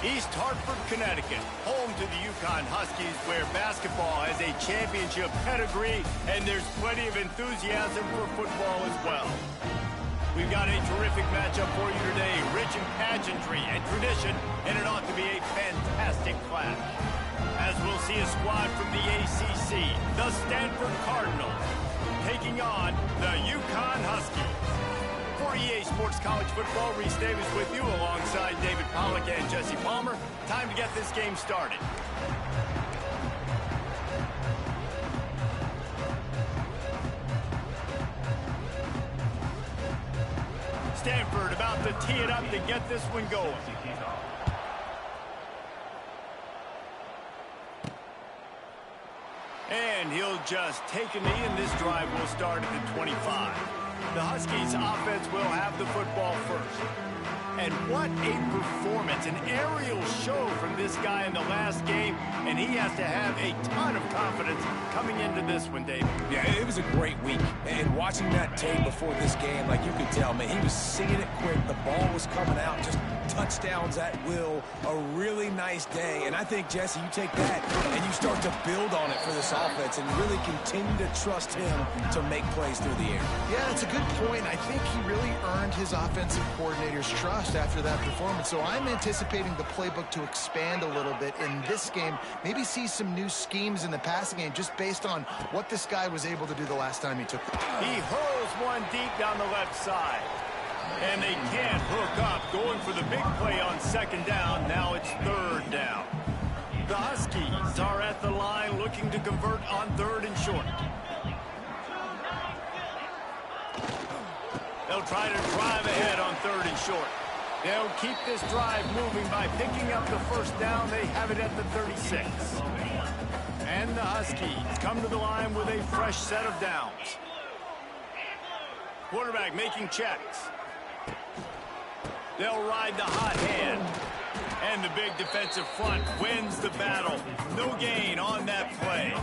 East Hartford, Connecticut, home to the UConn Huskies, where basketball has a championship pedigree and there's plenty of enthusiasm for football as well. We've got a terrific matchup for you today, rich in pageantry and tradition, and it ought to be a fantastic clash. As we'll see a squad from the ACC, the Stanford Cardinals, taking on the UConn Huskies. For EA Sports College Football, Reese Davis with you alongside David Pollack and Jesse Palmer. Time to get this game started. Stanford about to tee it up to get this one going. And he'll just take a knee, and this drive will start at the 25. The Huskies offense will have the football first. And what a performance, an aerial show from this guy in the last game, and he has to have a ton of confidence coming into this one, Dave. Yeah, it was a great week, and watching that tape before this game, like you could tell, man, he was singing it quick, the ball was coming out, just touchdowns at will, a really nice day. And I think, Jesse, you take that and you start to build on it for this offense and really continue to trust him to make plays through the air. Yeah, that's a good point. I think he really earned his offensive coordinator's trust after that performance. So I'm anticipating the playbook to expand a little bit in this game, maybe see some new schemes in the passing game just based on what this guy was able to do the last time he took it. He hurls one deep down the left side. And they can't hook up, going for the big play on second down. Now it's third down. The Huskies are at the line looking to convert on third and short. They'll try to drive ahead on third and short. They'll keep this drive moving by picking up the first down. They have it at the 36. And the Huskies come to the line with a fresh set of downs. Quarterback making checks. They'll ride the hot hand. And the big defensive front wins the battle. No gain on that play.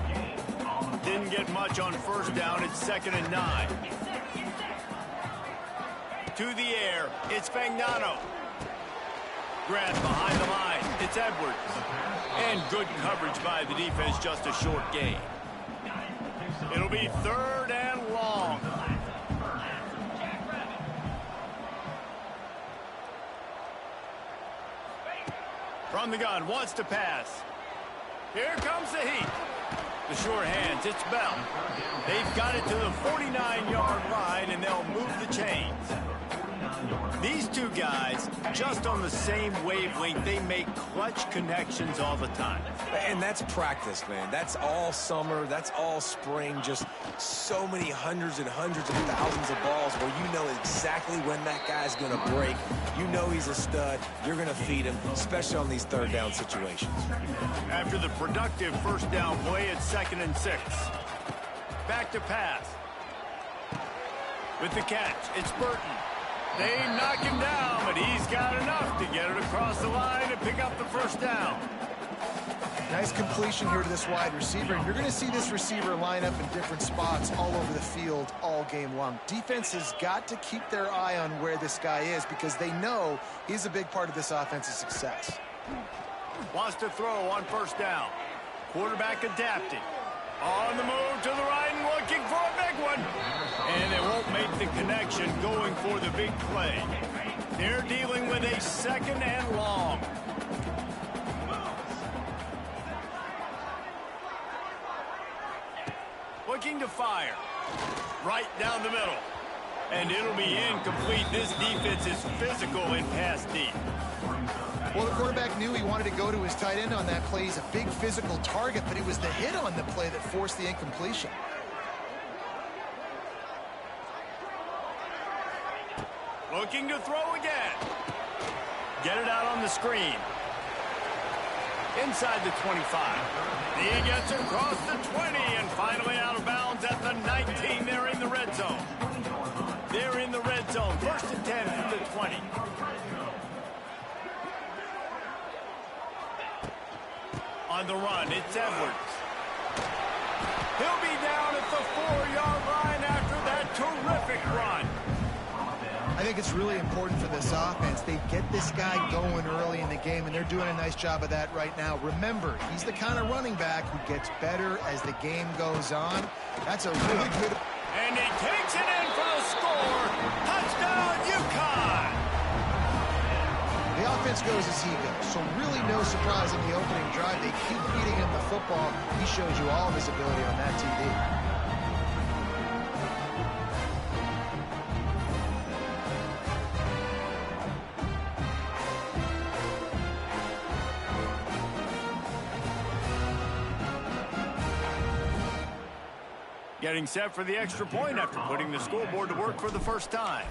Didn't get much on first down. It's 2nd and 9. To the air. It's Fagnano. Grab behind the line. It's Edwards. And good coverage by the defense. Just a short gain. It'll be 3rd and long. From the gun, wants to pass. Here comes the heat. The short hands, it's Bell. They've got it to the 49-yard line, and they'll move the chains. These two guys, just on the same wavelength, they make clutch connections all the time. And that's practice, man. That's all summer. That's all spring. Just so many hundreds and hundreds of thousands of balls where you know exactly when that guy's going to break. You know he's a stud. You're going to feed him, especially on these third down situations. After the productive first down play, it's 2nd and 6. Back to pass. With the catch, it's Burton. They knock him down, but he's got enough to get it across the line and pick up the first down. Nice completion here to this wide receiver. And you're going to see this receiver line up in different spots all over the field all game long. Defense has got to keep their eye on where this guy is because they know he's a big part of this offense's success. Wants to throw on first down. Quarterback adapting. On the move to the right and looking for a big one. And they won't make the connection going for the big play. They're dealing with a 2nd and long. Looking to fire. Right down the middle. And it'll be incomplete. This defense is physical in pass deep. Well, the quarterback knew he wanted to go to his tight end on that play. He's a big physical target, but it was the hit on the play that forced the incompletion. Looking to throw again. Get it out on the screen. Inside the 25. He gets across the 20 and finally out of bounds at the 19. They're in the red zone. They're in the red zone. 1st and 10 from the 20. On the run, it's Edwards. He'll be down at the 4-yard line after that terrific run. I I think it's really important for this offense. They get this guy going early in the game, and they're doing a nice job of that right now. Remember, he's the kind of running back who gets better as the game goes on. That's a really good... And he takes it in for the score. Touchdown, UConn! The offense goes as he goes, so really no surprise in the opening drive. They keep feeding him the football. He shows you all of his ability on that TD. Getting set for the extra point after putting the scoreboard to work for the first time.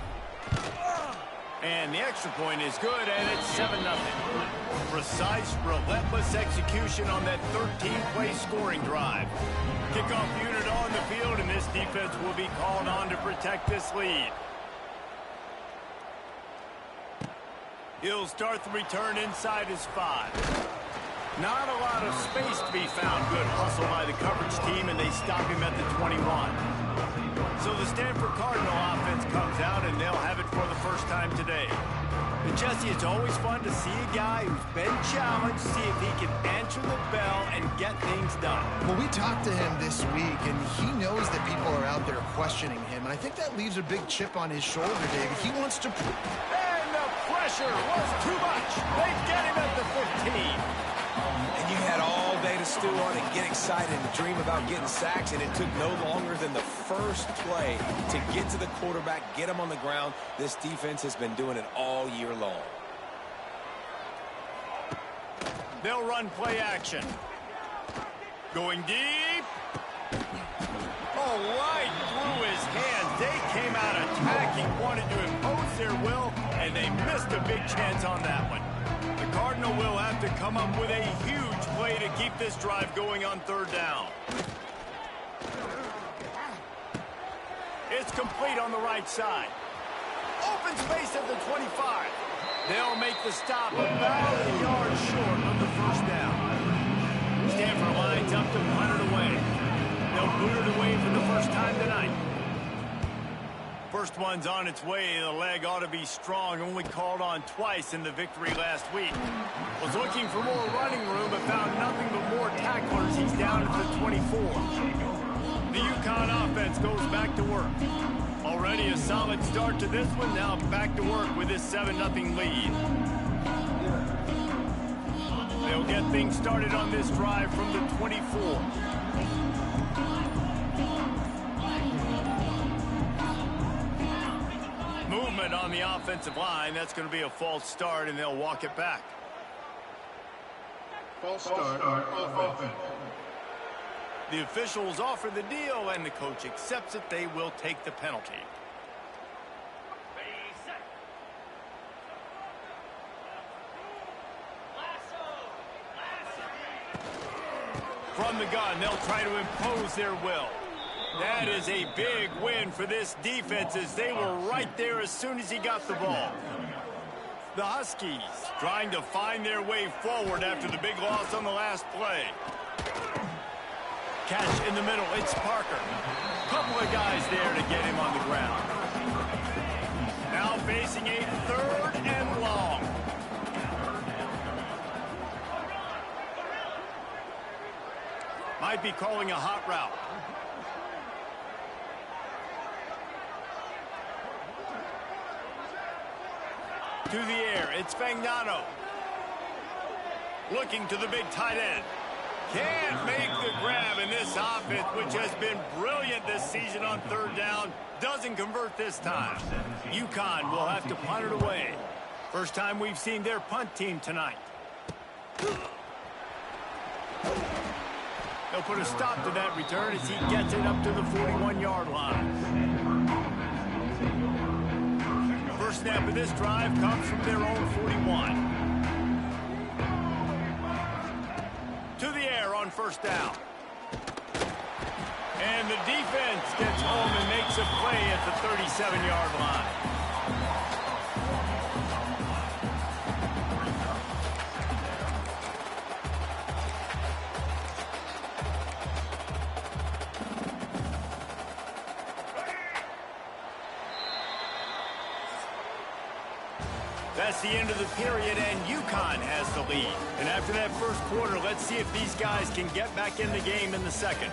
And the extra point is good, and it's 7-0. Precise, relentless execution on that 13-play scoring drive. Kickoff unit on the field, and this defense will be called on to protect this lead. He'll start the return inside his 5. Not a lot of space to be found. Good hustle by the coverage team, and they stop him at the 21. So the Stanford Cardinal offense comes out, and they'll have it for the first time today. But Jesse, it's always fun to see a guy who's been challenged, see if he can answer the bell and get things done. Well, we talked to him this week, and he knows that people are out there questioning him. And I think that leaves a big chip on his shoulder, David. He wants to... And the pressure was too much. They get him at the 15. And you had all day to stew on and get excited and dream about getting sacks, and it took no longer than the first play to get to the quarterback, get him on the ground. This defense has been doing it all year long. They'll run play action. Going deep. Oh, right through his hands. They came out attacking, wanted to impose their will, and they missed a big chance on that one. The Cardinal will have to come up with a huge play to keep this drive going on 3rd down. It's complete on the right side. Open space at the 25. They'll make the stop about a yard short of the 1st down. Stanford lines up to punt it away. They'll boot it away for the first time tonight. First one's on its way. The leg ought to be strong. Only called on twice in the victory last week. Was looking for more running room, but found nothing but more tacklers. He's down at the 24. The UConn offense goes back to work. Already a solid start to this one. Now back to work with this 7-0 lead. They'll get things started on this drive from the 24. Movement on the offensive line. That's going to be a false start, and they'll walk it back. False start offense. The officials offer the deal, and the coach accepts it. They will take the penalty. From the gun, they'll try to impose their will. That is a big win for this defense, as they were right there as soon as he got the ball. The Huskies trying to find their way forward after the big loss on the last play. Catch in the middle, it's Parker. Couple of guys there to get him on the ground. Now facing a 3rd and long. Might be calling a hot route. To the air, it's Fagnano. Looking to the big tight end. Can't make the grab, in this offense, which has been brilliant this season on 3rd down, doesn't convert this time. UConn will have to punt it away. First time we've seen their punt team tonight. They'll put a stop to that return as he gets it up to the 41-yard line. First snap of this drive comes from their own 41. To the air on 1st down. And the defense gets home and makes a play at the 37-yard line. That's the end of the period, and UConn has the lead. And after that first quarter, let's see if these guys can get back in the game in the second.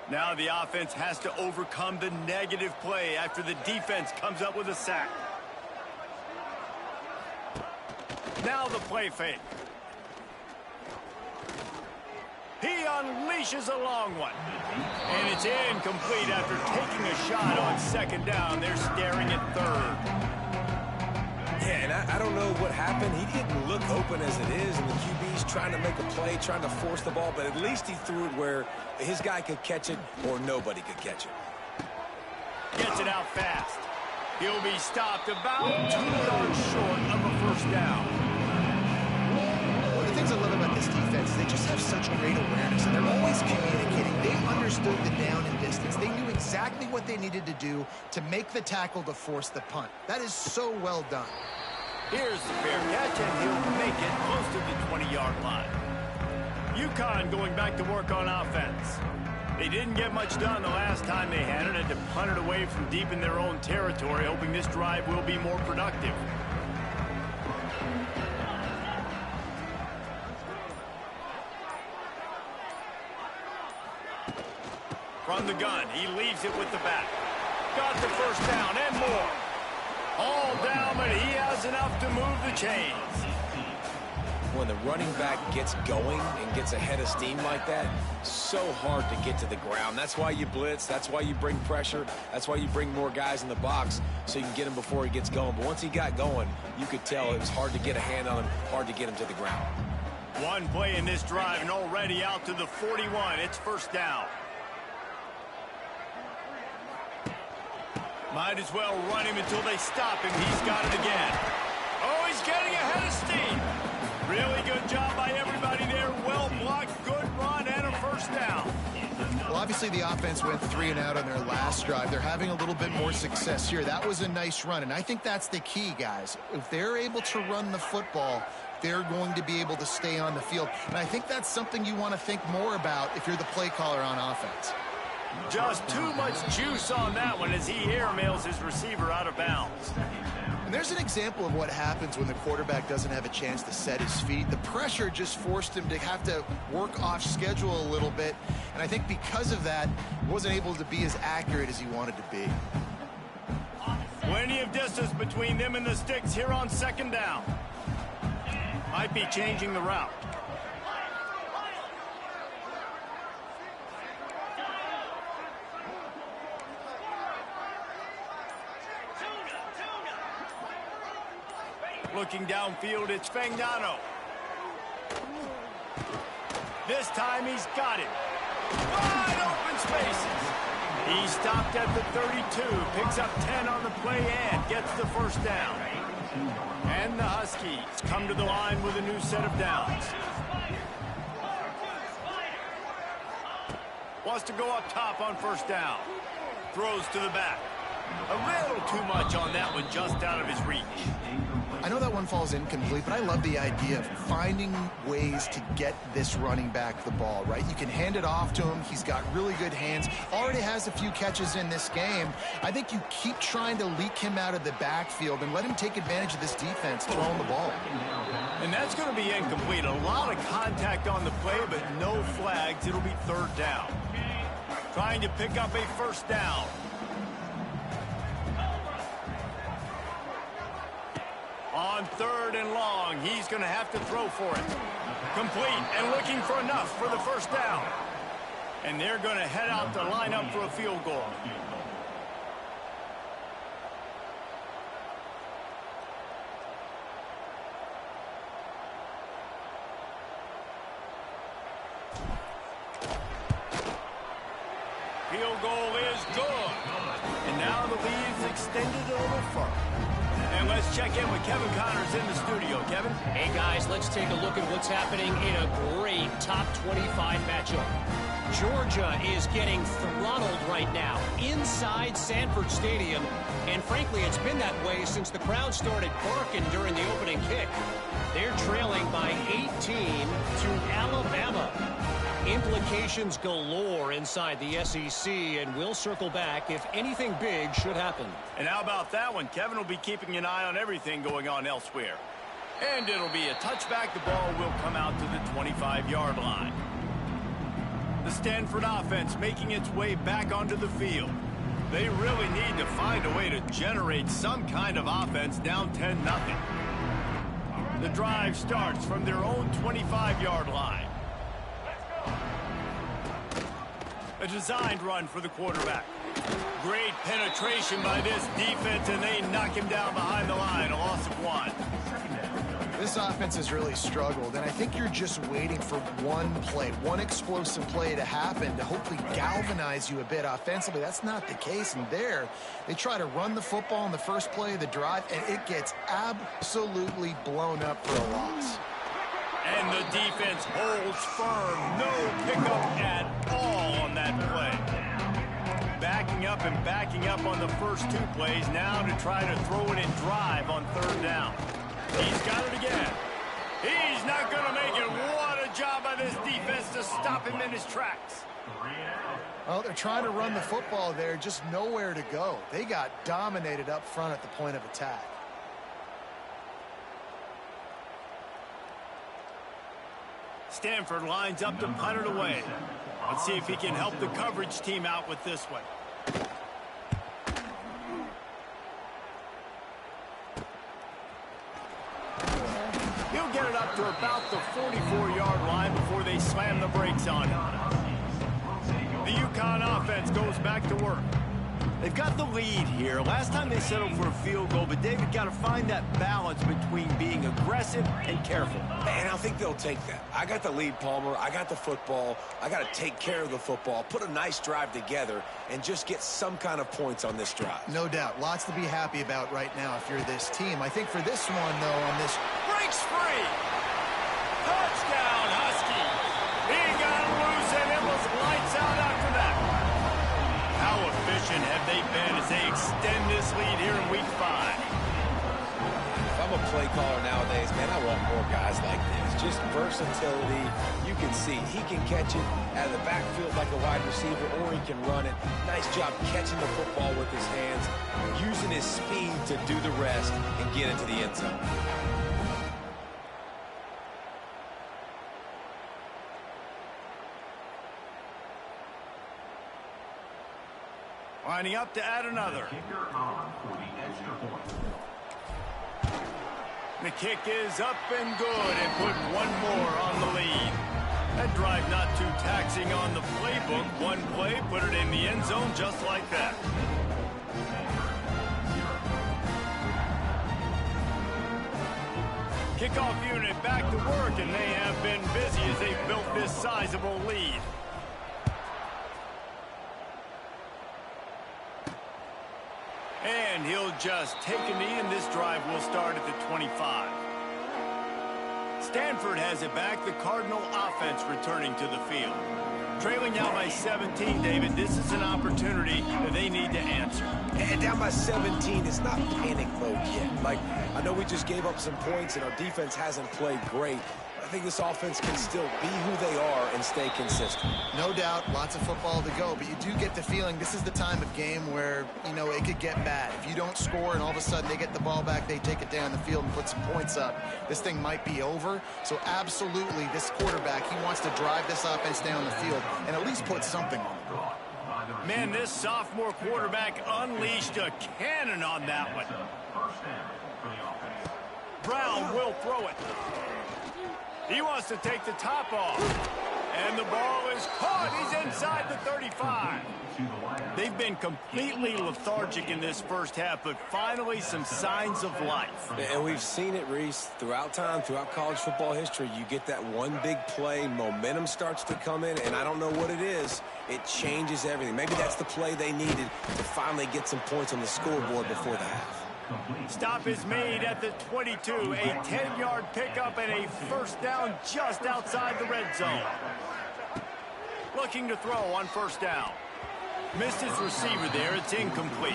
Now the offense has to overcome the negative play after the defense comes up with a sack. Now the play fake. He unleashes a long one. And it's incomplete after taking a shot on second down. They're staring at third. Yeah, and I don't know what happened. He didn't look open as it is, and the QB's trying to make a play, trying to force the ball, but at least he threw it where his guy could catch it or nobody could catch it. Gets it out fast. He'll be stopped about 2 yards short of a first down. One of the things I love about this defense is they just have such great awareness, and they're always communicating. They understood the down and distance. They knew exactly what they needed to do to make the tackle to force the punt. That is so well done. Here's the fair catch, and he'll make it close to the 20-yard line. UConn going back to work on offense. They didn't get much done the last time they had it, and to punt it away from deep in their own territory, hoping this drive will be more productive. From the gun, he leaves it with the back. Got the first down and more. All down, but he has enough to move the chains. When the running back gets going and gets ahead of steam like that, so hard to get to the ground. That's why you blitz. That's why you bring pressure. That's why you bring more guys in the box so you can get him before he gets going. But once he got going, you could tell it was hard to get a hand on him, hard to get him to the ground. One play in this drive and already out to the 41. It's first down. Might as well run him until they stop him. He's got it again. Oh, he's getting ahead of steam. Really good job by everybody there. Well blocked, good run, and a first down. Well, obviously the offense went 3 and out on their last drive. They're having a little bit more success here. That was a nice run, and I think that's the key, guys. If they're able to run the football, they're going to be able to stay on the field. And I think that's something you want to think more about if you're the play caller on offense. Just too much juice on that one as he airmails his receiver out of bounds. And there's an example of what happens when the quarterback doesn't have a chance to set his feet. The pressure just forced him to have to work off schedule a little bit. And I think because of that, he wasn't able to be as accurate as he wanted to be. Plenty of distance between them and the sticks here on second down. Might be changing the route. Looking downfield, it's Fagnano. This time he's got it. Wide open spaces. He stopped at the 32, picks up 10 on the play and gets the first down. And the Huskies come to the line with a new set of downs. Wants to go up top on first down. Throws to the back. A little too much on that one, just out of his reach. I know that one falls incomplete, but I love the idea of finding ways to get this running back the ball, right? You can hand it off to him. He's got really good hands. Already has a few catches in this game. I think you keep trying to leak him out of the backfield and let him take advantage of this defense throwing the ball. And that's going to be incomplete. A lot of contact on the play, but no flags. It'll be third down. Trying to pick up a first down. On third and long, he's going to have to throw for it. Complete and looking for enough for the first down. And they're going to head out to line up for a field goal. Field goal is good. And now the lead's extended a little further. And let's check in with Kevin Connors in the studio. Kevin? Hey, guys, let's take a look at what's happening in a great top 25 matchup. Georgia is getting throttled right now inside Stanford Stadium. And frankly, it's been that way since the crowd started barking during the opening kick. They're trailing by 18 to Alabama. Implications galore inside the SEC, and we'll circle back if anything big should happen. And how about that one? Kevin will be keeping an eye on everything going on elsewhere. And it'll be a touchback. The ball will come out to the 25-yard line. The Stanford offense making its way back onto the field. They really need to find a way to generate some kind of offense down 10-0. The drive starts from their own 25-yard line. A designed run for the quarterback. Great penetration by this defense, and they knock him down behind the line. A loss of 1. This offense has really struggled, and I think you're just waiting for one play, one explosive play to happen to hopefully galvanize you a bit offensively. That's not the case, and there they try to run the football in the first play of the drive, and it gets absolutely blown up for a loss. And the defense holds firm. No pickup at all on that play. Backing up and backing up on the first 2 plays now to try to throw it in drive on 3rd down. He's got it again. He's not going to make it. What a job by this defense to stop him in his tracks. Well, they're trying to run the football there, just nowhere to go. They got dominated up front at the point of attack. Stanford lines up to punt it away. Let's see if he can help the coverage team out with this one. He'll get it up to about the 44-yard line before they slam the brakes on him. The UConn offense goes back to work. They've got the lead here. Last time they settled for a field goal, but David got to find that balance between being aggressive and careful. And I think they'll take that. I got the lead, Palmer. I got the football. I got to take care of the football, put a nice drive together, and just get some kind of points on this drive. No doubt. Lots to be happy about right now if you're this team. I think for this one, though, on this... Breaks free! Touchdown, Husky! He got loose, and it was lights out after that. How efficient have they been as they extend this lead here in Week 5? If I'm a play caller nowadays, man, I want more guys like this. Just versatility. You can see he can catch it out of the backfield like a wide receiver, or he can run it. Nice job catching the football with his hands, using his speed to do the rest and get into the end zone. Lining up to add another. The kick is up and good, and put one more on the lead. That drive not too taxing on the playbook. One play, put it in the end zone just like that. Kickoff unit back to work, and they have been busy as they've built this sizable lead. And he'll just take a knee, and this drive will start at the 25. Stanford has it back. The Cardinal offense returning to the field. Trailing down by 17, David. This is an opportunity that they need to answer. And down by 17, it's not panic mode yet. Like, I know we just gave up some points, and our defense hasn't played great. I think this offense can still be who they are and stay consistent. No doubt, lots of football to go, but you do get the feeling this is the time of game where, you know, it could get bad. If you don't score and all of a sudden they get the ball back, they take it down the field and put some points up, this thing might be over. So absolutely, this quarterback, he wants to drive this offense down the field and at least put something on it. Man, this sophomore quarterback unleashed a cannon on that one. Brown will throw it. He wants to take the top off. And the ball is caught. He's inside the 35. They've been completely lethargic in this first half, but finally some signs of life. And we've seen it, Reese, throughout time, throughout college football history. You get that one big play, momentum starts to come in, and I don't know what it is. It changes everything. Maybe that's the play they needed to finally get some points on the scoreboard before the half. Stop is made at the 22. A 10-yard pickup and a first down just outside the red zone. Looking to throw on first down. Missed his receiver there. It's incomplete.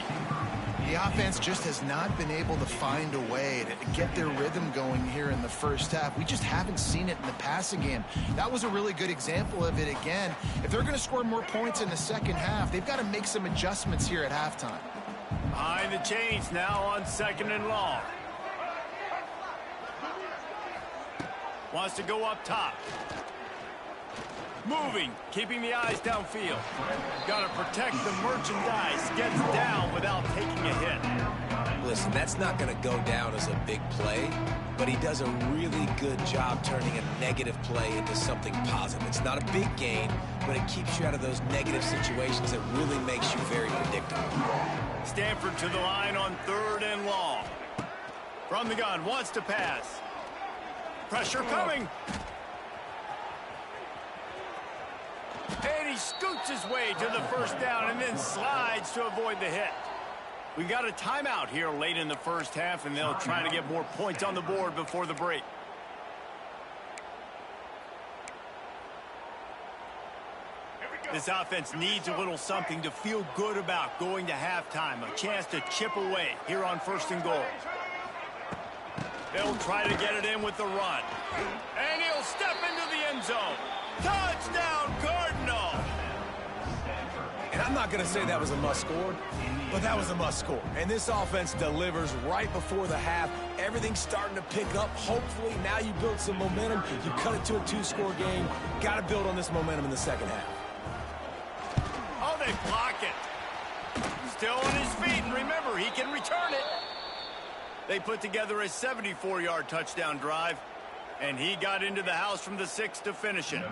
The offense just has not been able to find a way to get their rhythm going here in the first half. We just haven't seen it in the passing game. That was a really good example of it again. If they're going to score more points in the second half, they've got to make some adjustments here at halftime. Behind the chains now on 2nd and long. Wants to go up top. Moving, keeping the eyes downfield. Got to protect the merchandise. Gets down without taking a hit. Listen, that's not going to go down as a big play, but he does a really good job turning a negative play into something positive. It's not a big gain, but it keeps you out of those negative situations that really makes you very predictable. Stanford to the line on 3rd and long. From the gun, wants to pass. Pressure coming. And he scoots his way to the first down and then slides to avoid the hit. We got a timeout here late in the first half, and they'll try to get more points on the board before the break. This offense needs a little something to feel good about going to halftime. A chance to chip away here on 1st and goal. They'll try to get it in with the run. And he'll step into the end zone. Touchdown, Cardinal! And I'm not going to say that was a must-score, but that was a must-score. And this offense delivers right before the half. Everything's starting to pick up. Hopefully, now you build some momentum. You cut it to a 2-score game. Got to build on this momentum in the second half. Oh, they block it. Still on his feet, and remember, he can return it. They put together a 74-yard touchdown drive, and he got into the house from the 6 to finish it.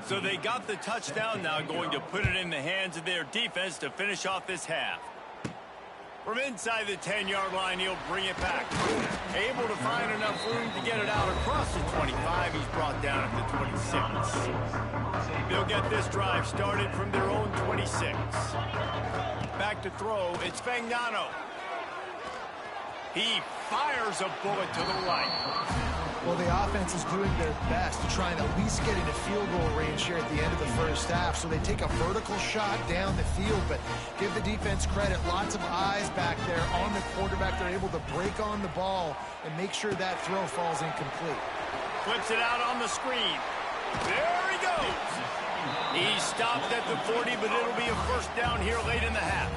So they got the touchdown, now going to put it in the hands of their defense to finish off this half. From inside the 10-yard line, he'll bring it back. Able to find enough room to get it out across the 25. He's brought down at the 26. They'll get this drive started from their own 26. Back to throw, it's Fagnano. He fires a bullet to the right. Well, the offense is doing their best to try and at least get into field goal range here at the end of the first half. So they take a vertical shot down the field, but give the defense credit. Lots of eyes back there on the quarterback. They're able to break on the ball and make sure that throw falls incomplete. Flips it out on the screen. There he goes. He stopped at the 40, but it'll be a first down here late in the half.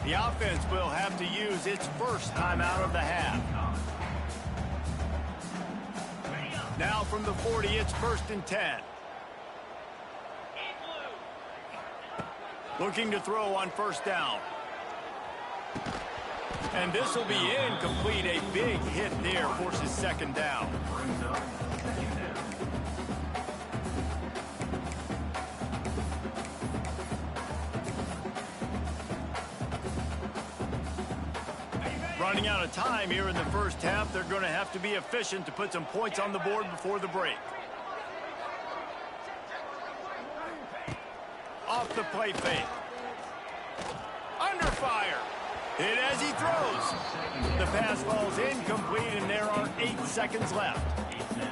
The offense will have to use its first timeout of the half. Now from the 40, it's 1st and 10. Looking to throw on first down. And this will be incomplete. A big hit there forces 2nd down. Running out of time here in the first half. They're going to have to be efficient to put some points on the board before the break. Off the play fake. Under fire. Hit as he throws. The pass falls incomplete, and there are 8 seconds left.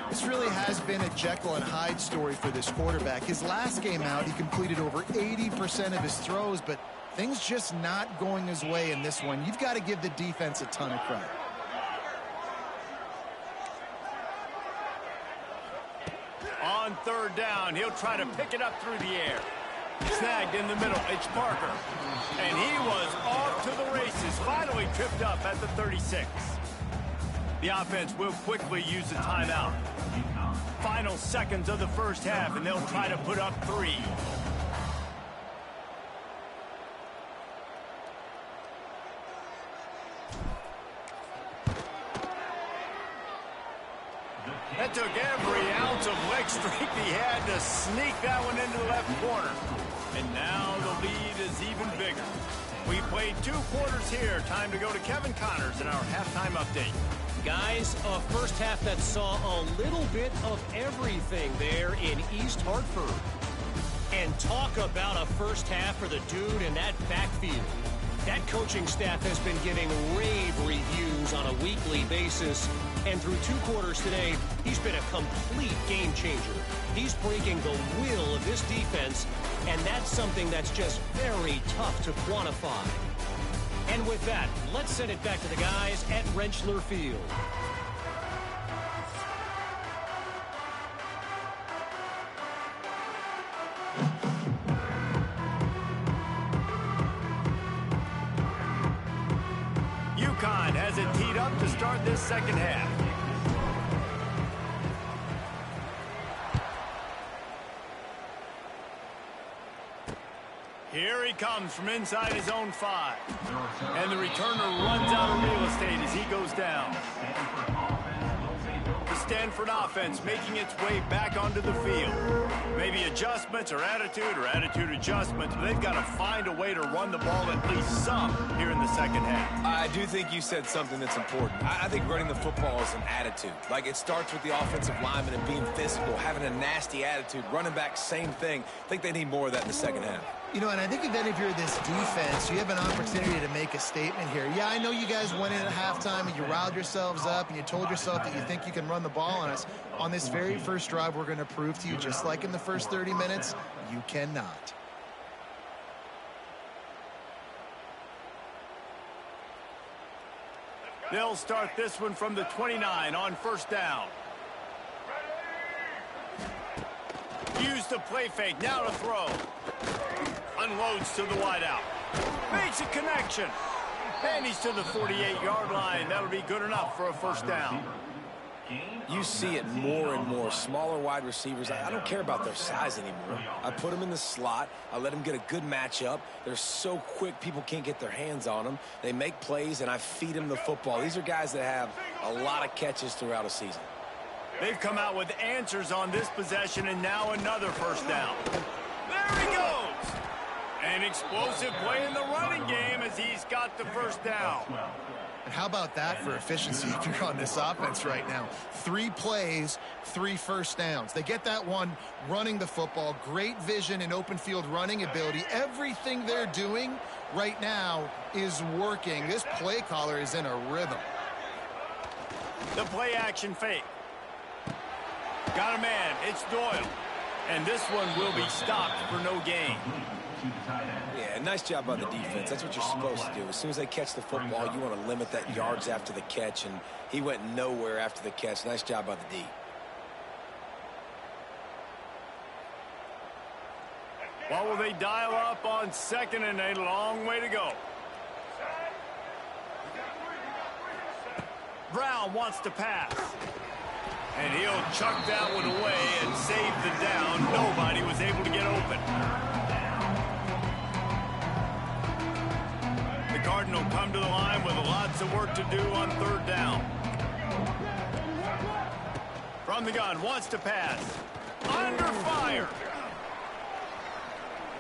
This really has been a Jekyll and Hyde story for this quarterback. His last game out, he completed over 80% of his throws, but things just not going his way in this one. You've got to give the defense a ton of credit. On 3rd down, he'll try to pick it up through the air. Snagged in the middle, it's Parker. And he was off to the races, finally tripped up at the 36. The offense will quickly use the timeout. Final seconds of the first half, and they'll try to put up 3. That took every ounce of leg strength he had to sneak that one into the left corner. And now the lead is even bigger. We played 2 quarters here. Time to go to Kevin Connors in our halftime update. Guys, a first half that saw a little bit of everything there in East Hartford. And talk about a first half for the dude in that backfield. That coaching staff has been giving rave reviews on a weekly basis. And through 2 quarters today, he's been a complete game changer. He's breaking the will of this defense, and that's something that's just very tough to quantify. And with that, let's send it back to the guys at Rentschler Field. UConn has it teed up to start this second half. Here he comes from inside his own 5. And the returner runs out of real estate as he goes down. The Stanford offense making its way back onto the field. Maybe adjustments or attitude adjustments, but they've got to find a way to run the ball at least some here in the second half. I do think you said something that's important. I think running the football is an attitude. Like, it starts with the offensive lineman and being physical, having a nasty attitude. Running back, same thing. I think they need more of that in the second half. You know, and I think then if you're this defense, you have an opportunity to make a statement here. Yeah, I know you guys went in at halftime and you riled yourselves up and you told yourself that you think you can run the ball on us. On this very first drive, we're going to prove to you, just like in the first 30 minutes, you cannot. They'll start this one from the 29 on first down. Use the play fake, now to throw. Unloads to the wideout. Makes a connection. And he's to the 48-yard line. That'll be good enough for a first down. You see it more and more. Smaller wide receivers, I don't care about their size anymore. I put them in the slot. I let them get a good matchup. They're so quick, people can't get their hands on them. They make plays, and I feed them the football. These are guys that have a lot of catches throughout a season. They've come out with answers on this possession, and now another first down. There he goes! An explosive play in the running game as he's got the first down. And how about that for efficiency if you're on this offense right now? 3 plays, 3 first downs. They get that one running the football. Great vision and open field running ability. Everything they're doing right now is working. This play caller is in a rhythm. The play action fake. Got a man. It's Doyle. And this one will be stopped for no gain. Yeah, nice job by the defense. That's what you're supposed to do. As soon as they catch the football, you want to limit that yards after the catch, and he went nowhere after the catch. Nice job by the D. What will they dial up on second and a long way to go? Brown wants to pass. And he'll chuck that one away and save the down. Nobody was able to get open. The Cardinal come to the line with lots of work to do on third down. From the gun, wants to pass. Under fire.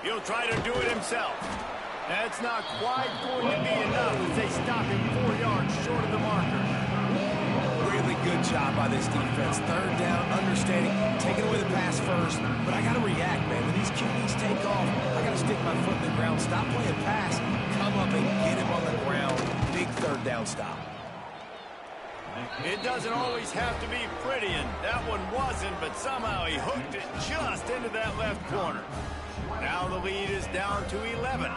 He'll try to do it himself. That's not quite going to be enough as they stop him 4 yards short of the marker. Really good job by this defense. Third down, understanding, taking away the pass first. But I got to react, man. When these QBs take off, I got to stick my foot in the ground. Stop playing pass. Come up and get him on the ground. Big third down stop. It doesn't always have to be pretty, and that one wasn't, but somehow he hooked it just into that left corner. Now the lead is down to 11.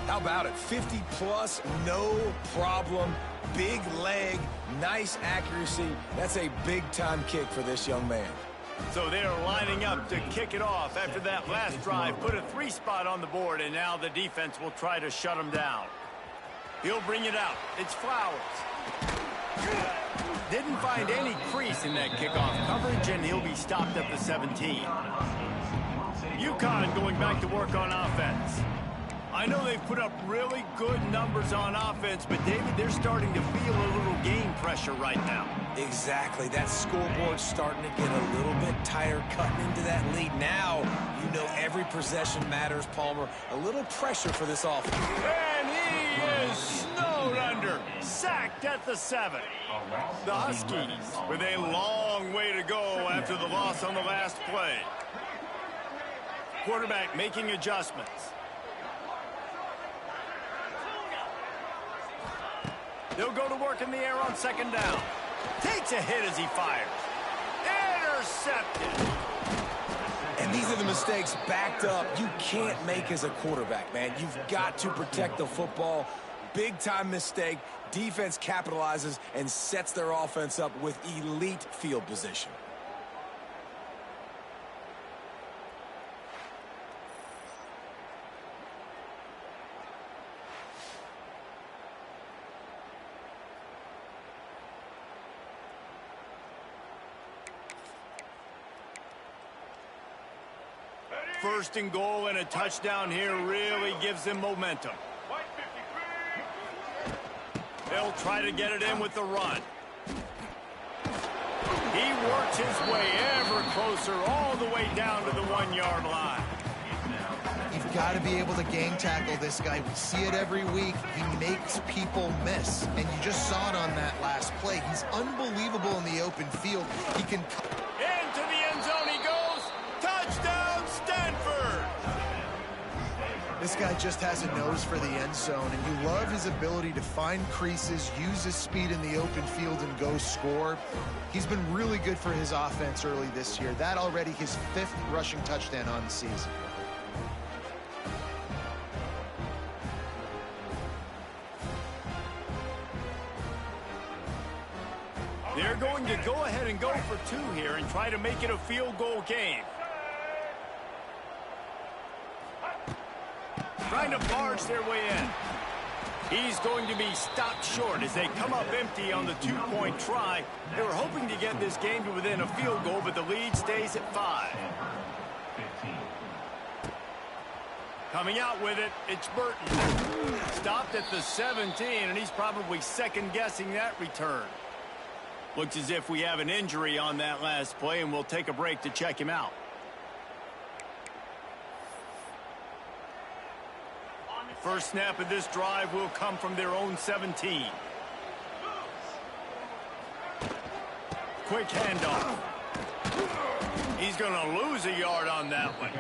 How about it? 50-plus, no problem. Big leg, nice accuracy. That's a big-time kick for this young man. So they're lining up to kick it off after that last drive. Put a 3 spot on the board, and now the defense will try to shut him down. He'll bring it out. It's Flowers. Didn't find any crease in that kickoff coverage, and he'll be stopped at the 17. UConn going back to work on offense. I know they've put up really good numbers on offense, but, David, they're starting to feel a little game pressure right now. Exactly. That scoreboard's starting to get a little bit tighter, cutting into that lead. Now, you know every possession matters, Palmer. A little pressure for this offense. And he is snowed under. Sacked at the 7. The Huskies with a long way to go after the loss on the last play. Quarterback making adjustments. They'll go to work in the air on second down. Takes a hit as he fires. Intercepted. And these are the mistakes backed up you can't make as a quarterback, man. You've got to protect the football. Big-time mistake. Defense capitalizes and sets their offense up with elite field position. First and goal and a touchdown here really gives them momentum. They'll try to get it in with the run. He works his way ever closer all the way down to the 1-yard line. You've got to be able to gang tackle this guy. We see it every week. He makes people miss. And you just saw it on that last play. He's unbelievable in the open field. He can... Into the end zone he goes. Touchdown, Stanford! This guy just has a nose for the end zone, and you love his ability to find creases, use his speed in the open field, and go score. He's been really good for his offense early this year. That already his 5th rushing touchdown on the season. They're going to go ahead and go for 2 here and try to make it a field goal game. Trying to barge their way in. He's going to be stopped short as they come up empty on the 2-point try. They were hoping to get this game to within a field goal, but the lead stays at 5. Coming out with it, it's Burton. Stopped at the 17, and he's probably second-guessing that return. Looks as if we have an injury on that last play, and we'll take a break to check him out. First snap of this drive will come from their own 17. Quick handoff. He's going to lose a yard on that one.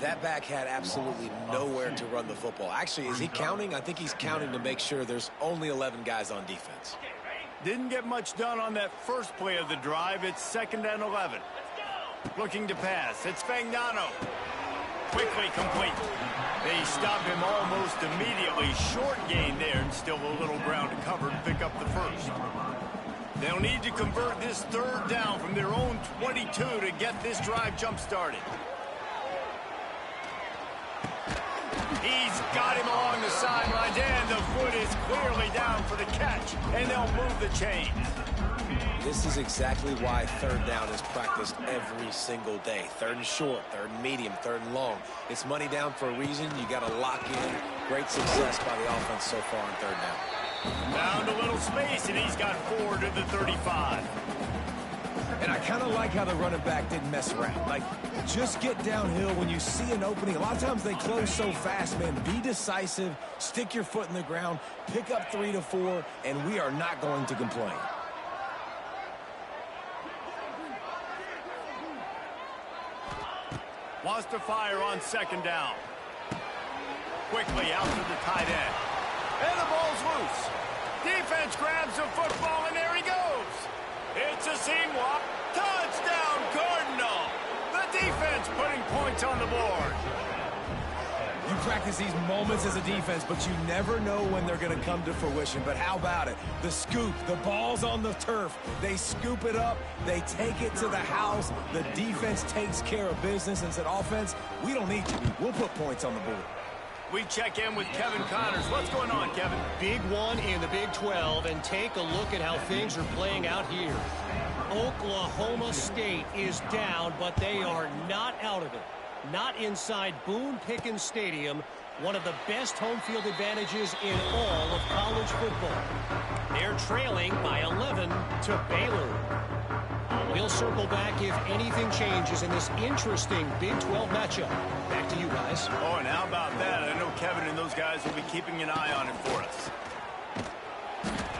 That back had absolutely nowhere to run the football. Actually, is he counting? I think he's counting to make sure there's only 11 guys on defense. Didn't get much done on that first play of the drive. It's 2nd and 11. Looking to pass. It's Fagnano. Quickly complete. They stop him almost immediately. Short gain there, and still a little ground to cover to pick up the first. They'll need to convert this 3rd down from their own 22 to get this drive jump-started. He's got him along the sidelines, and the foot is clearly down for the catch, and they'll move the chain. This is exactly why 3rd down is practiced every single day. 3rd and short, 3rd and medium, 3rd and long. It's money down for a reason. You got to lock in. Great success by the offense so far on 3rd down. Found a little space, and he's got 4 to the 35. And I kind of like how the running back didn't mess around. Like, just get downhill when you see an opening. A lot of times they close so fast, man. Be decisive, stick your foot in the ground, pick up 3 to 4, and we are not going to complain. Wants to fire on 2nd down. Quickly out to the tight end. And the ball's loose. Defense grabs the football, and there he goes. It's a seam walk. Touchdown, Cardinal. The defense putting points on the board. You practice these moments as a defense, but you never know when they're going to come to fruition. But how about it? The scoop, the ball's on the turf. They scoop it up. They take it to the house. The defense takes care of business and said, offense, we don't need you. We'll put points on the board. We check in with Kevin Connors. What's going on, Kevin? Big one in the Big 12, and take a look at how things are playing out here. Oklahoma State is down, but they are not out of it. Not inside Boone Pickens Stadium, one of the best home field advantages in all of college football. They're trailing by 11 to Baylor. We'll circle back if anything changes in this interesting Big 12 matchup. Back to you guys. Oh, and how about that? I know Kevin and those guys will be keeping an eye on him for us.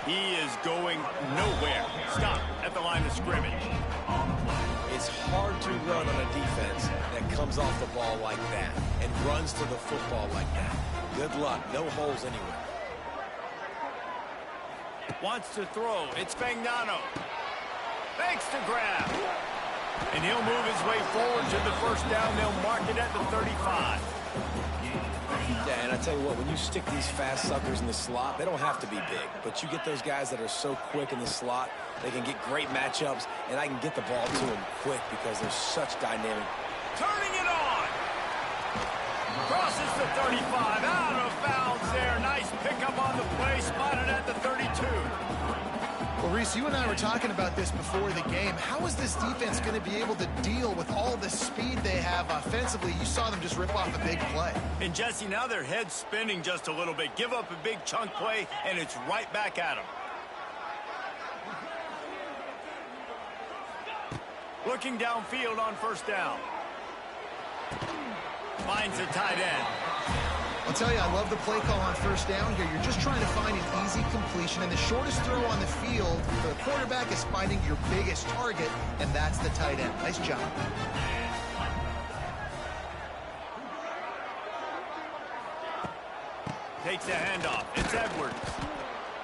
He is going nowhere. Stop at the line of scrimmage. It's hard to run on a defense that comes off the ball like that and runs to the football like that. Good luck. No holes anywhere. Wants to throw. It's Fagnano. Makes the grab. And he'll move his way forward to the first down. They'll mark it at the 35. Yeah, and I tell you what, when you stick these fast suckers in the slot, they don't have to be big. But you get those guys that are so quick in the slot, they can get great matchups, and I can get the ball to them quick because they're such dynamic. Turning it on. Crosses the 35. Out of bounds there. Nice pickup on the play. Spotted at the 32. Well, Reese, you and I were talking about this before the game. How is this defense going to be able to deal with all the speed they have offensively? You saw them just rip off a big play. And, Jesse, now their head's spinning just a little bit. Give up a big chunk play, and it's right back at them. Looking downfield on first down. Finds a tight end. I'll tell you, I love the play call on first down here. You're just trying to find an easy completion, and the shortest throw on the field for the quarterback is finding your biggest target, and that's the tight end. Nice job. Takes the handoff. It's Edwards.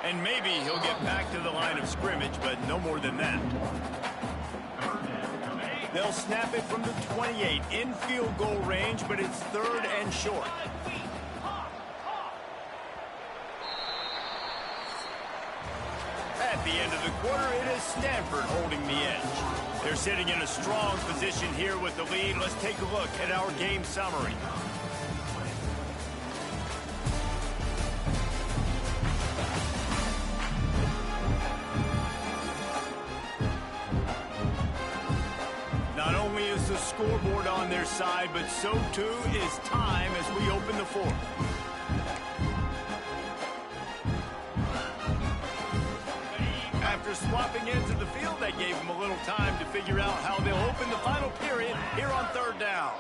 And maybe he'll get back to the line of scrimmage, but no more than that. They'll snap it from the 28 in field goal range, but it's third and short. At the end of the quarter, it is Stanford holding the edge. They're sitting in a strong position here with the lead. Let's take a look at our game summary. Not only is the scoreboard on their side, but so too is time as we open the fourth. After swapping into the field, that gave them a little time to figure out how they'll open the final period here on third down.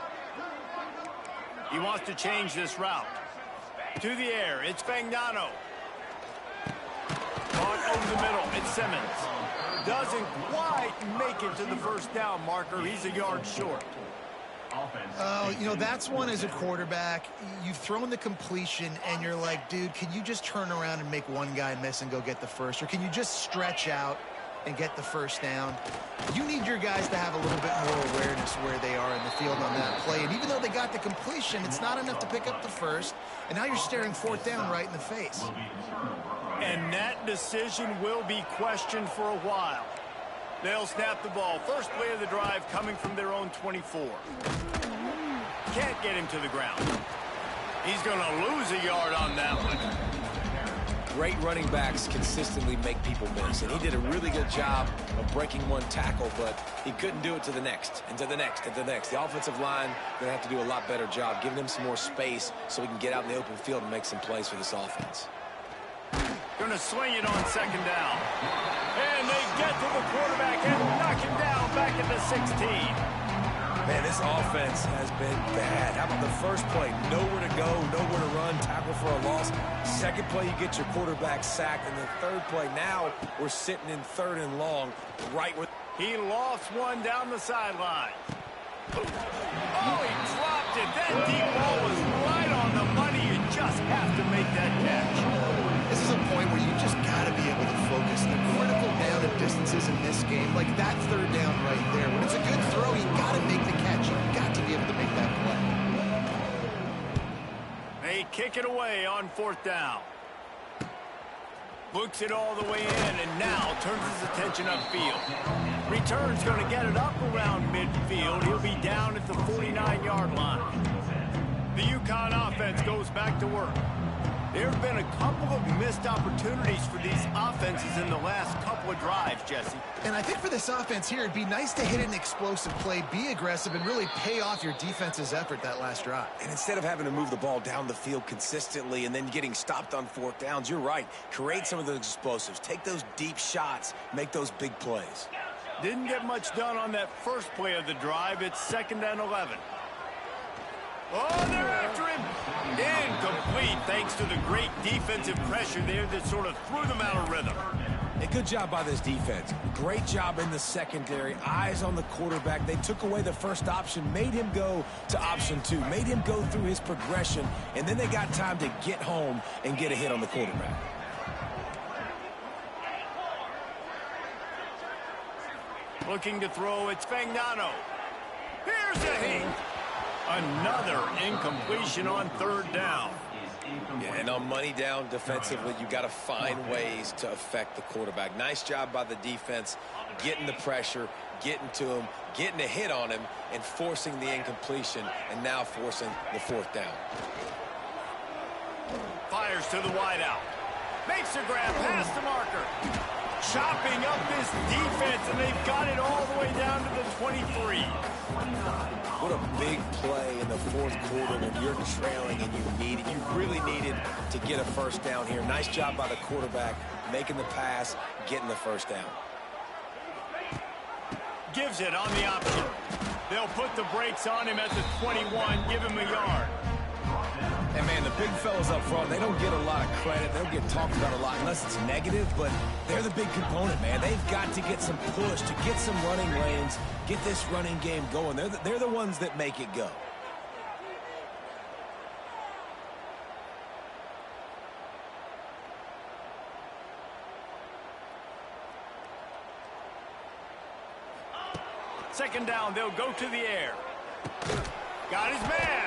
He wants to change this route. To the air, it's Fagnano. Caught over the middle, it's Simmons. Doesn't quite make it to the first down marker. He's a yard short. You know, that's one as a quarterback. You've thrown the completion, and you're like, dude, can you just turn around and make one guy miss and go get the first? Or can you just stretch out and get the first down? You need your guys to have a little bit more awareness where they are in the field on that play. And even though they got the completion, it's not enough to pick up the first. And now you're staring fourth down right in the face. And that decision will be questioned for a while. They'll snap the ball. First play of the drive coming from their own 24. Can't get him to the ground. He's going to lose a yard on that one. Great running backs consistently make people miss, and he did a really good job of breaking one tackle, but he couldn't do it to the next, and to the next, and to the next. The offensive line going to have to do a lot better job, giving them some more space so we can get out in the open field and make some plays for this offense. Going to swing it on second down. And they get to the quarterback and knock him down back at the 16. Man, this offense has been bad. How about the first play? Nowhere to go, nowhere to run, tackle for a loss. Second play, you get your quarterback sacked. And the third play, now we're sitting in third and long, right with... He lost one down the sideline. Oh, he dropped it. That deep ball was right on the money. You just have to make that catch. This is a point where you just got to be able to focus. The critical down and distances in this game, like that third down right there. When it's a good throw, you got to make the catch. You've got to be able to make that play. They kick it away on fourth down. Books it all the way in and now turns his attention upfield. Return's going to get it up around midfield. He'll be down at the 49-yard line. The UConn offense goes back to work. There have been a couple of missed opportunities for these offenses in the last couple of drives, Jesse. And I think for this offense here, it'd be nice to hit an explosive play, be aggressive, and really pay off your defense's effort that last drive. And instead of having to move the ball down the field consistently and then getting stopped on fourth downs, you're right. Create some of those explosives. Take those deep shots. Make those big plays. Didn't get much done on that first play of the drive. It's 2nd and 11. Oh, they're after him. Incomplete, thanks to the great defensive pressure there that sort of threw them out of rhythm. A good job by this defense. Great job in the secondary. Eyes on the quarterback. They took away the first option, made him go to option 2, made him go through his progression, and then they got time to get home and get a hit on the quarterback. Looking to throw, it's Fagnano. Here's a heat. Another incompletion on third down. Yeah, and on money down defensively, you got to find ways to affect the quarterback. Nice job by the defense, getting the pressure, getting to him, getting a hit on him, and forcing the incompletion, and now forcing the fourth down. Fires to the wideout. Makes a grab past the marker. Chopping up this defense, and they've got it all the way down to the 23. What a big play in the fourth quarter when you're trailing and you really needed to get a first down here. Nice job by the quarterback, making the pass, getting the first down. Gives it on the option. They'll put the brakes on him at the 21, give him a yard. And, man, the big fellas up front, they don't get a lot of credit. They don't get talked about a lot unless it's negative, but they're the big component, man. They've got to get some push, to get some running lanes, get this running game going. They're the ones that make it go. Second down, they'll go to the air. Got his man.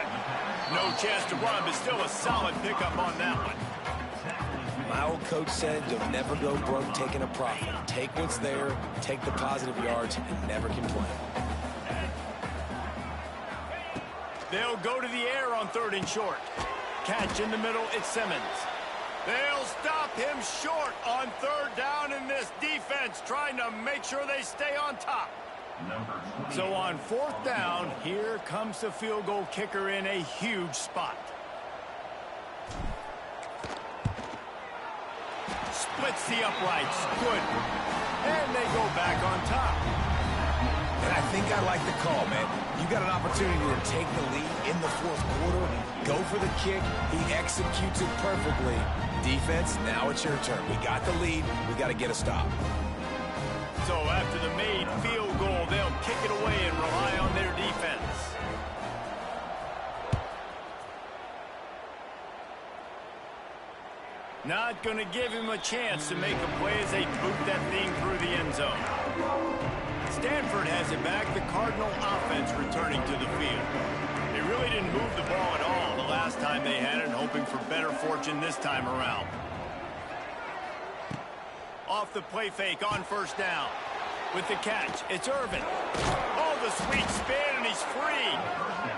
No chance to run, but still a solid pickup on that one. My old coach said you'll never go broke taking a profit. Take what's there, take the positive yards, and never complain. They'll go to the air on third and short. Catch in the middle, it's Simmons. They'll stop him short on third down, in this defense trying to make sure they stay on top. So on fourth down, here comes the field goal kicker in a huge spot. Splits the uprights. Good. And they go back on top. And I think I like the call, man. You got an opportunity to take the lead in the fourth quarter. Go for the kick. He executes it perfectly. Defense, now it's your turn. We got the lead. We got to get a stop. So after the made field goal, they'll kick it away and rely on their defense. Not going to give him a chance to make a play as they boot that thing through the end zone. Stanford has it back. The Cardinal offense returning to the field. They really didn't move the ball at all the last time they had it, hoping for better fortune this time around. Off the play fake on first down. With the catch, it's Irvin. Oh, the sweet spin, and he's free.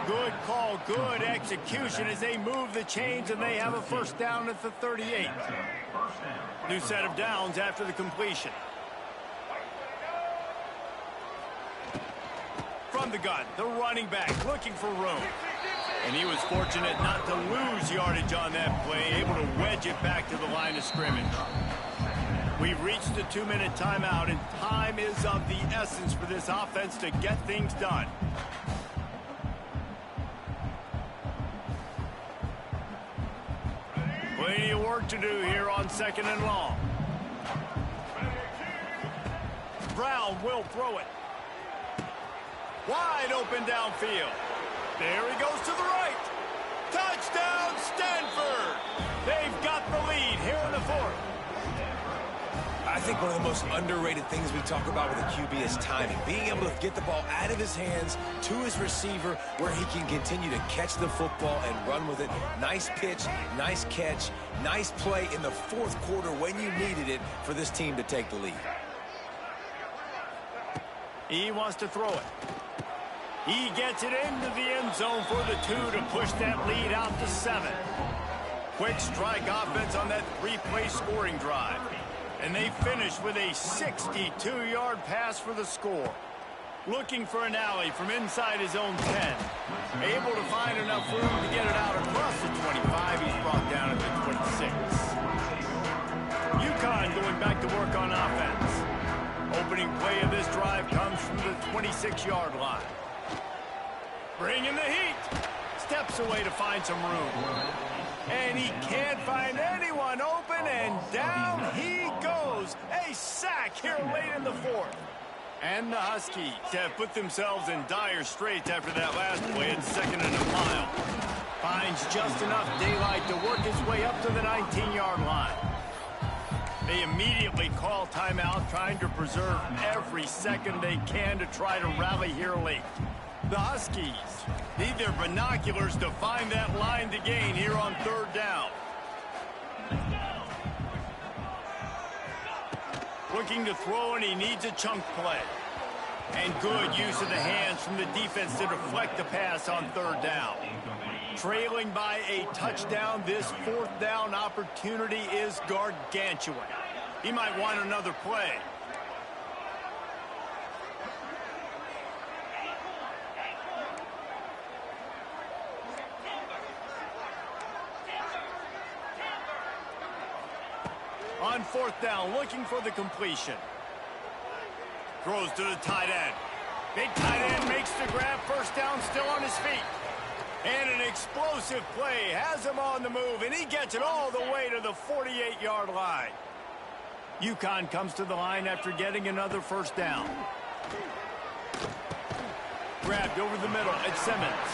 Good call, good execution as they move the chains, and they have a first down at the 38. New set of downs after the completion. From the gun, the running back looking for room. And he was fortunate not to lose yardage on that play, able to wedge it back to the line of scrimmage. We've reached the 2-minute timeout, and time is of the essence for this offense to get things done. Plenty of work to do here on second and long. Brown will throw it. Wide open downfield. There he goes to the right. Touchdown, Stanford! They've got the lead here in the fourth. I think one of the most underrated things we talk about with a QB is timing. Being able to get the ball out of his hands to his receiver where he can continue to catch the football and run with it. Nice pitch, nice catch, nice play in the fourth quarter when you needed it for this team to take the lead. He wants to throw it. He gets it into the end zone for the 2 to push that lead out to 7. Quick strike offense on that 3-play scoring drive. And they finish with a 62-yard pass for the score. Looking for an alley from inside his own 10. Able to find enough room to get it out across the 25. He's brought down at the 26. UConn going back to work on offense. Opening play of this drive comes from the 26-yard line. Bringing the heat. Steps away to find some room. And he can't find anyone open, and down he goes. A sack here late in the fourth. And the Huskies have put themselves in dire straits after that last play at second and a mile. Finds just enough daylight to work his way up to the 19-yard line. They immediately call timeout, trying to preserve every second they can to try to rally here late. The Huskies need their binoculars to find that line to gain here on third down. Looking to throw, and he needs a chunk play. And good use of the hands from the defense to deflect the pass on third down. Trailing by a touchdown, this fourth down opportunity is gargantuan. He might want another play. On fourth down, looking for the completion. Throws to the tight end. Big tight end makes the grab. First down, still on his feet. And an explosive play has him on the move, and he gets it all the way to the 48-yard line. UConn comes to the line after getting another first down. Grabbed over the middle at Simmons.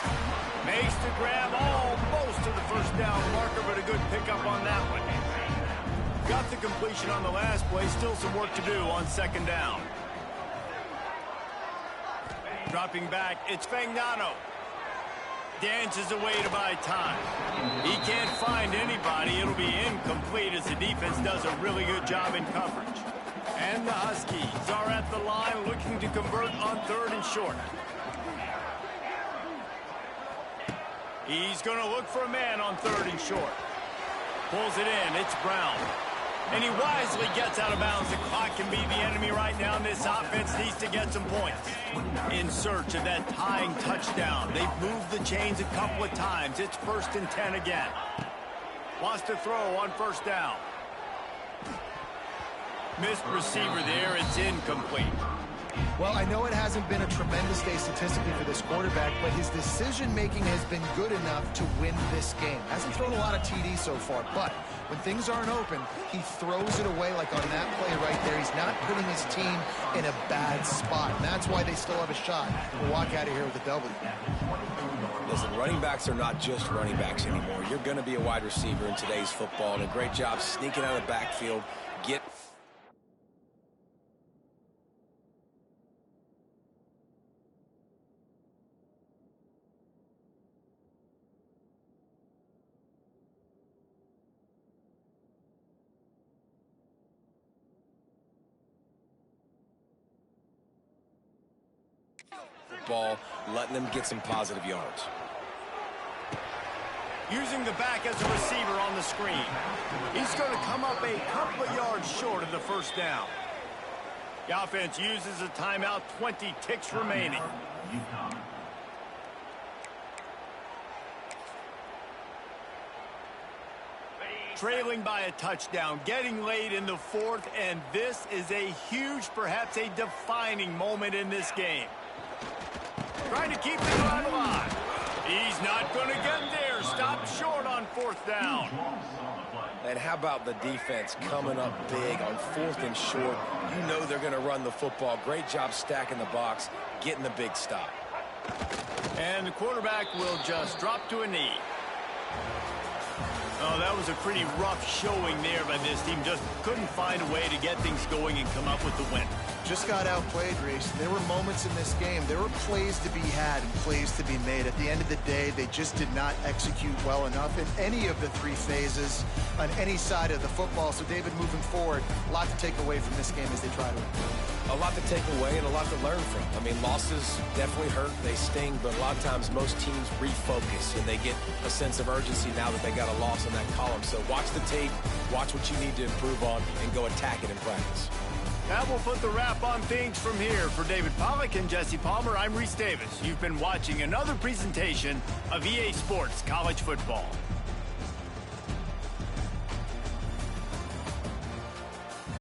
Makes the grab almost to the first down marker, but a good pickup on that one. Got the completion on the last play. Still some work to do on second down. Dropping back, it's Fagnano. Dances away to buy time. He can't find anybody. It'll be incomplete as the defense does a really good job in coverage. And the Huskies are at the line looking to convert on third and short. He's going to look for a man on third and short. Pulls it in. It's Brown. And he wisely gets out of bounds. The clock can be the enemy right now, and this offense needs to get some points. In search of that tying touchdown. They've moved the chains a couple of times. It's 1st and 10 again. Wants to throw on first down. Missed receiver there. It's incomplete. Well, I know it hasn't been a tremendous day statistically for this quarterback, but his decision-making has been good enough to win this game. Hasn't thrown a lot of TDs so far, but when things aren't open, he throws it away like on that play right there. He's not putting his team in a bad spot, and that's why they still have a shot to walk out of here with a W. Listen, running backs are not just running backs anymore. You're going to be a wide receiver in today's football, and a great job sneaking out of the backfield. Ball, letting them get some positive yards. Using the back as a receiver on the screen. He's going to come up a couple of yards short of the first down. The offense uses a timeout, 20 ticks remaining. Trailing by a touchdown, getting late in the fourth, and this is a huge, perhaps a defining moment in this game. Trying to keep the drive alive. He's not going to get there. Stopped short on fourth down. And how about the defense coming up big on 4th and short? You know they're going to run the football. Great job stacking the box, getting the big stop. And the quarterback will just drop to a knee. Oh, that was a pretty rough showing there by this team. Just couldn't find a way to get things going and come up with the win. Just got outplayed, Reese. There were moments in this game. There were plays to be had and plays to be made. At the end of the day, they just did not execute well enough in any of the 3 phases on any side of the football. So, David, moving forward, a lot to take away from this game as they try to win. A lot to take away and a lot to learn from. I mean, losses definitely hurt. They sting, but a lot of times most teams refocus and they get a sense of urgency now that they got a loss in that column. So watch the tape, watch what you need to improve on, and go attack it in practice. That will put the wrap on things from here. For David Pollack and Jesse Palmer, I'm Reese Davis. You've been watching another presentation of EA Sports College Football.